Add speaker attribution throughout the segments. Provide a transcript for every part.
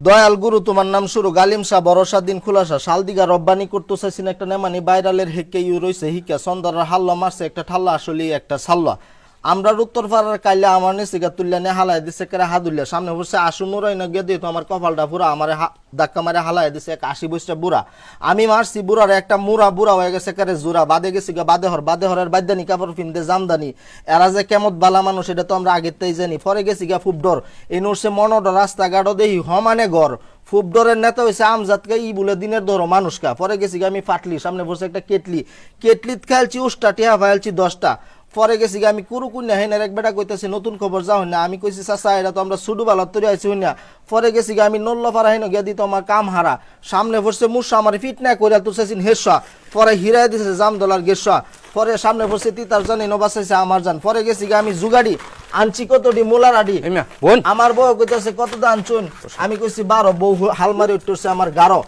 Speaker 1: দয়াল গুরু তোমার নাম শুরু গালিম শাহ ভরসা দিন খুলাসা শালদিগা রব্বানি করতে চাইছেন একটা নেমানি বাইরালের হেকে ইউ রইছে হিকা সন্দার হাল্লা মারছে একটা ঠাল্লা আসলে একটা সাল্লা আমরা উত্তর পাড়ার কাইলে আমার নিচিগা তুললে নে হালাই দিছে কেরা হাদুল্লা সামনে বসে আসু নুরাই না গিয়ে দিয়ে তো আমার কপালটা পুরা আমার ধাক্কা মারে হালাই দিছে এক 80 বছর বুড়া আমি মারছি বুড়ার একটা মুরা বুড়া হয়ে গেছে কেরে জোড়া বাদে গেছি গা বাদেহরের বাদ্যানি কাপড় ফিনতে জামদানি এরা যে কেমত বালা মানুষ এটা তো আমরা আগেতেই জানি পরে গেছি গা খুব ডর এই নরসে মনটা রাস্তাঘাটও দেখি হমানে ঘর খুব ডরের নেতা হয়েছে আমজাদকে ই বলে দিনের ধরো মানুষকা পরে গেছি আমি ফাটলি সামনে বসে একটা কেটলিত খেলছি উষ্টা টিহা ফাইলছি 10টা পরে গেছি আমি কুরুকুন্যা হেনের এক বেটা কইতেছি নতুন খবর যাও না আমি কইছি চাচা এটা তো আমরা সুডু বালার তৈরি আইছি না পরে গেছি আমি নল্লপাড়া হেন গিয়া দিত আমার কাম হারা সামনে পড়ছে মুসা আমার ফিট না করে তুলছেন হেসা পরে হিরাই দিছে জামদলার গেসা পরে সামনে পড়ছে তিতার জানি নবাসাইছে আমার জান পরে গেছি আমি জুগাড়ি আনছি কতটি মোলারাডি আমার বউ কইতেছে কত দান চুন আমি কইছি 12 বউ হালমারি উঠছে আমার 11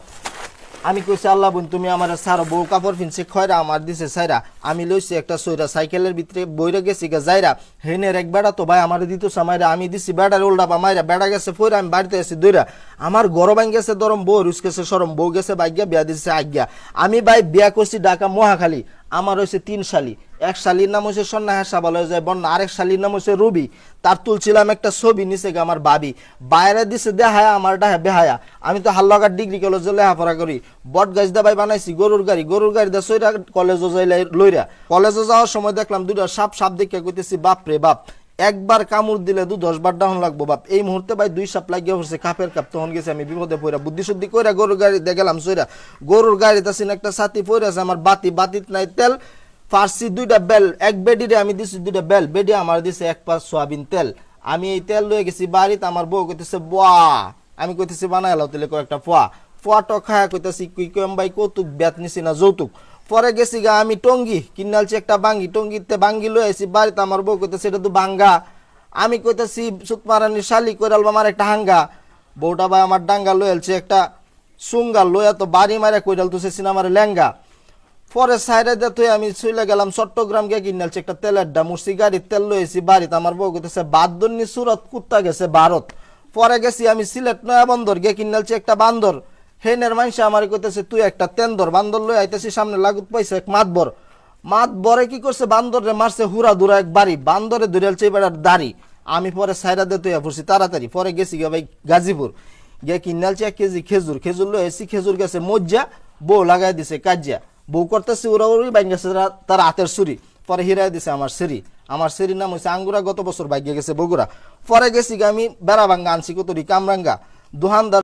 Speaker 1: আমি কইছি আল্লাহ বোন তুমি আমার সার বউ কাপড় ফিনছে খয়রা আমার দিছে সাইরা আমি লইছি একটা সইরা সাইকেলের ভিতরে বইরে গেছি গা যাইরা হেনের এক বেড়া তো ভাই আমার দিত সামাইরা আমি দিছি বেড়ার উল্টা বা মাইরা বেড়া গেছে ফইরা আমি বাড়িতে এসে দইরা আমার গরম ভাঙ গেছে দরম বউ রুস গেছে সরম বউ গেছে ভাগ্যা বিয়া দিছে আজ্ঞা আমি ভাই বিয়া করছি ঢাকা মহাখালী আমার হইছে 3 শালি এক শালির নাম হইছে সন্না হাসা বলা যায় বন্যা আরেক শালির নাম হইছে রুবি তার তুলছিলাম একটা ছবি নিচে গা আমার বাবি বাইরে দিছে দেহায়া আমার ডাহা বেহায়া আমি তো হাল্লাগার ডিগ্রি কলেজে লেখাপড়া করি বট গাছ দা ভাই বানাইছি গরুর গাড়ি দা সইরা কলেজে যাইলে লইরা কলেজে যাওয়ার সময় দেখলাম দুইটা সাপ দেখে কইতেছি বাপ রে বাপ একবার কামড় দিলে 10 বার ডাউন লাগবো বাপ এই মুহূর্তে ভাই 2 সাপ লাগিয়ে পড়ছে কাপের কাপ তখন গেছে আমি বিপদে পড়া বুদ্ধি শুদ্ধি কইরা গরুর গাড়ি দেখলাম সইরা গরুর গাড়িতে আছেন একটা সাথী পড়েছে আমার বাতিত নাই তেল ফার্সি 2টা বেল এক বেডিরে আমি দিছি 2টা বেল বেডি আমার দিছে 1 পাঁচ সয়াবিন তেল আমি এই তেল লয়ে গেছি বাড়িতে আমার বউ কইতেছে বুয়া আমি কইতেছি বানাইলাও তেলে কয়েকটা পোয়াটো খায়া কইতেছি কইম ভাই কৌতুক বেত নিছি না যৌতুক পরে গেছি গা আমি টঙ্গি কিনালছি একটা টঙ্গিতে বাঙ্গি লয়ে আইছি বাড়িতে আমার বউ কইতেছে এটা তো বাঙ্গা আমি কইতেছি সুতমারানি শালি কইরাল আমার একটা হাঙ্গা বউটা ভাই আমার ডাঙ্গা লয়ে আলছে একটা সুঙ্গা লয়া তো বাড়ি মারে কইরাল তো সে সিনেমার লেঙ্গা পরে সাইডে দেখতে আমি চলে গেলাম চট্টগ্রাম গিয়ে কিনালছি একটা তেলের ডা মুর্শি গাড়ির তেল লয়েছি বাড়িতে আমার বউ কইতেছে বাদদন্নি সুরত কুত্তা গেছে ভারত পরে গেছি আমি সিলেট নয়া বন্দর গিয়ে কিনালছি একটা বান্দর হেনের মানুষ আমার কইতেছে তুই একটা তেন্দর বান্দর লই আইতেছি সামনে লাগুত পাইছে এক মাতবরে কি করছে বান্দরে মারছে হুরা দুরা এক বাড়ি বান্দরে ধরেলছে বেড়ার দাড়ি আমি পরে সাইডা দিয়ে তুই পড়ছি তাড়াতাড়ি পরে গেছি গিয়ে ভাই গাজীপুর গিয়ে কিনালছি 1 কেজি খেজুর লই এসি খেজুর গেছে মজ্জা বউ লাগাই দিছে কাজিয়া বউ করতেছে ওরা ওরই বাইন গেছে তার হাতের ছুরি পরে হিরাই দিছে আমার সেরির নাম হচ্ছে আঙ্গুরা গত বছর বাইকে গেছে বগুড়া পরে গেছি আমি বেড়া ভাঙ্গা আনছি কতরি কামরাঙ্গা দোহানদার